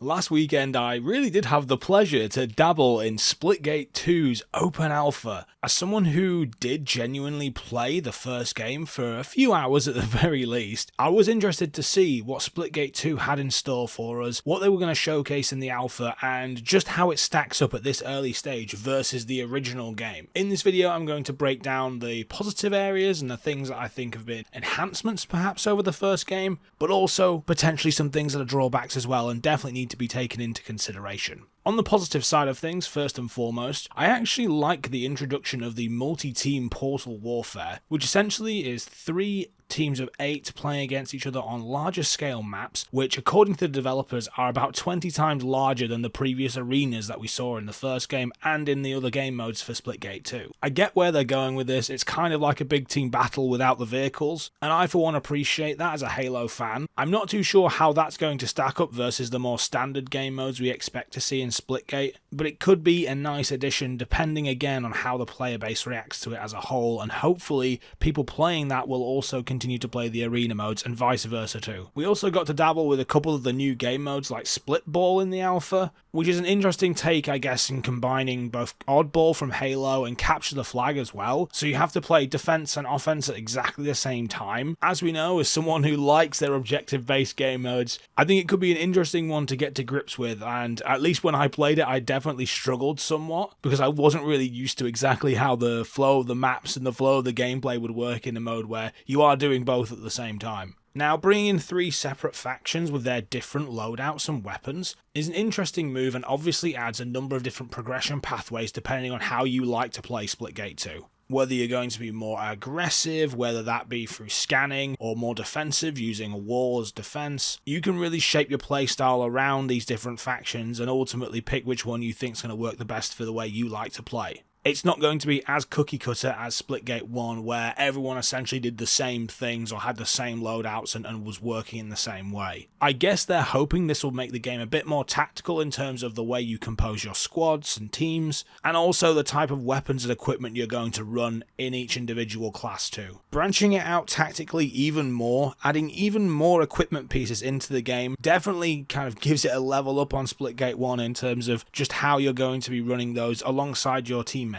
Last weekend I really did have the pleasure to dabble in Splitgate 2's open alpha. As someone who did genuinely play the first game for a few hours at the very least, I was interested to see what Splitgate 2 had in store for us, what they were going to showcase in the alpha, and just how it stacks up at this early stage versus the original game. In this video I'm going to break down the positive areas and the things that I think have been enhancements perhaps over the first game, but also potentially some things that are drawbacks as well and definitely need to be taken into consideration. On the positive side of things, first and foremost, I actually like the introduction of the multi-team portal warfare, which essentially is 3 teams of 8 playing against each other on larger scale maps, which according to the developers are about 20 times larger than the previous arenas that we saw in the first game and in the other game modes for Splitgate 2. I get where they're going with this, it's kind of like a big team battle without the vehicles, and I for one appreciate that as a Halo fan. I'm not too sure how that's going to stack up versus the more standard game modes we expect to see in Splitgate, but it could be a nice addition depending again on how the player base reacts to it as a whole, and hopefully people playing that will also continue to play the arena modes and vice versa too. We also got to dabble with a couple of the new game modes like Split Ball in the alpha, which is an interesting take I guess in combining both Oddball from Halo and Capture the Flag as well, so you have to play defense and offense at exactly the same time. As we know, as someone who likes their objective based game modes, I think it could be an interesting one to get to grips with, and at least when I played it I definitely struggled somewhat because I wasn't really used to exactly how the flow of the maps and the flow of the gameplay would work in a mode where you are doing both at the same time. Now, bringing in 3 separate factions with their different loadouts and weapons is an interesting move and obviously adds a number of different progression pathways depending on how you like to play Splitgate 2. Whether you're going to be more aggressive, whether that be through scanning, or more defensive using a wall as defense, you can really shape your playstyle around these different factions and ultimately pick which one you think is going to work the best for the way you like to play. It's not going to be as cookie cutter as Splitgate 1 where everyone essentially did the same things or had the same loadouts and was working in the same way. I guess they're hoping this will make the game a bit more tactical in terms of the way you compose your squads and teams, and also the type of weapons and equipment you're going to run in each individual class too. Branching it out tactically even more, adding even more equipment pieces into the game, definitely kind of gives it a level up on Splitgate 1 in terms of just how you're going to be running those alongside your teammates.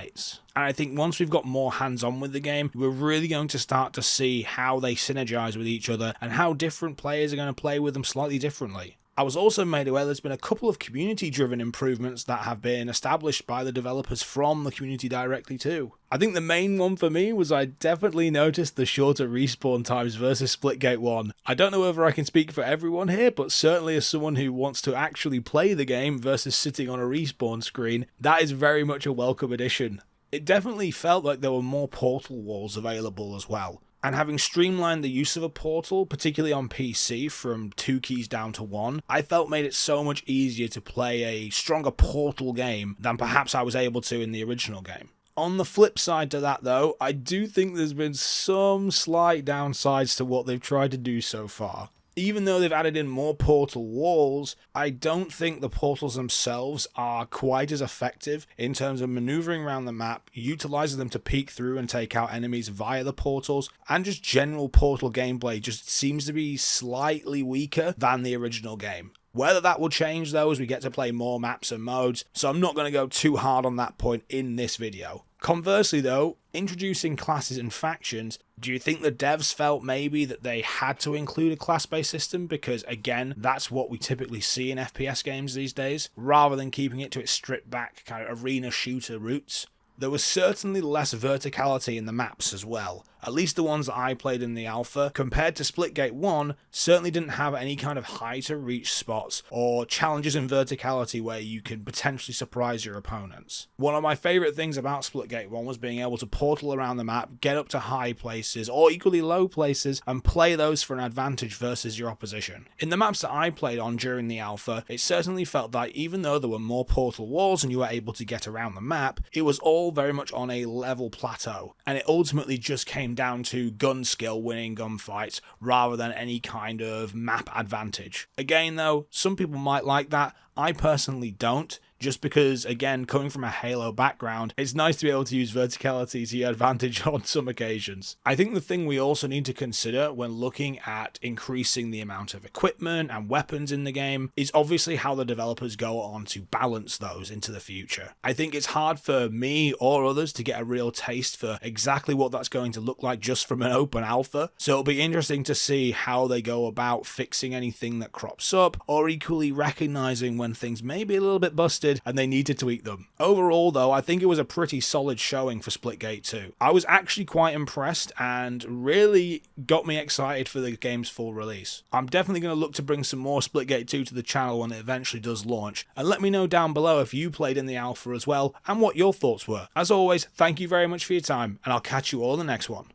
And I think once we've got more hands-on with the game, we're really going to start to see how they synergize with each other and how different players are going to play with them slightly differently. I was also made aware there's been a couple of community-driven improvements that have been established by the developers from the community directly too. I think the main one for me was I definitely noticed the shorter respawn times versus Splitgate 1. I don't know whether I can speak for everyone here, but certainly as someone who wants to actually play the game versus sitting on a respawn screen, that is very much a welcome addition. It definitely felt like there were more portal walls available as well. And having streamlined the use of a portal, particularly on PC, from 2 keys down to 1, I felt made it so much easier to play a stronger portal game than perhaps I was able to in the original game. On the flip side to that though, I do think there's been some slight downsides to what they've tried to do so far. Even though they've added in more portal walls, I don't think the portals themselves are quite as effective in terms of maneuvering around the map, utilizing them to peek through and take out enemies via the portals, and just general portal gameplay just seems to be slightly weaker than the original game. Whether that will change though as we get to play more maps and modes, so I'm not going to go too hard on that point in this video. Conversely though, introducing classes and factions, do you think the devs felt maybe that they had to include a class-based system because again, that's what we typically see in FPS games these days, rather than keeping it to its stripped back kind of arena shooter roots? There was certainly less verticality in the maps as well. At least the ones that I played in the alpha, compared to Splitgate 1, certainly didn't have any kind of high to reach spots or challenges in verticality where you can potentially surprise your opponents. One of my favourite things about Splitgate 1 was being able to portal around the map, get up to high places or equally low places and play those for an advantage versus your opposition. In the maps that I played on during the alpha, it certainly felt that even though there were more portal walls and you were able to get around the map, it was all very much on a level plateau, and it ultimately just came down to gun skill winning gunfights rather than any kind of map advantage. Again though, some people might like that, I personally don't, just because, again, coming from a Halo background, it's nice to be able to use verticality to your advantage on some occasions. I think the thing we also need to consider when looking at increasing the amount of equipment and weapons in the game is obviously how the developers go on to balance those into the future. I think it's hard for me or others to get a real taste for exactly what that's going to look like just from an open alpha, so it'll be interesting to see how they go about fixing anything that crops up, or equally recognizing when things may be a little bit busted and they need to tweak them. Overall though, I think it was a pretty solid showing for Splitgate 2. I was actually quite impressed and really got me excited for the game's full release. I'm definitely going to look to bring some more Splitgate 2 to the channel when it eventually does launch, and let me know down below if you played in the alpha as well and what your thoughts were. As always, thank you very much for your time, and I'll catch you all in the next one.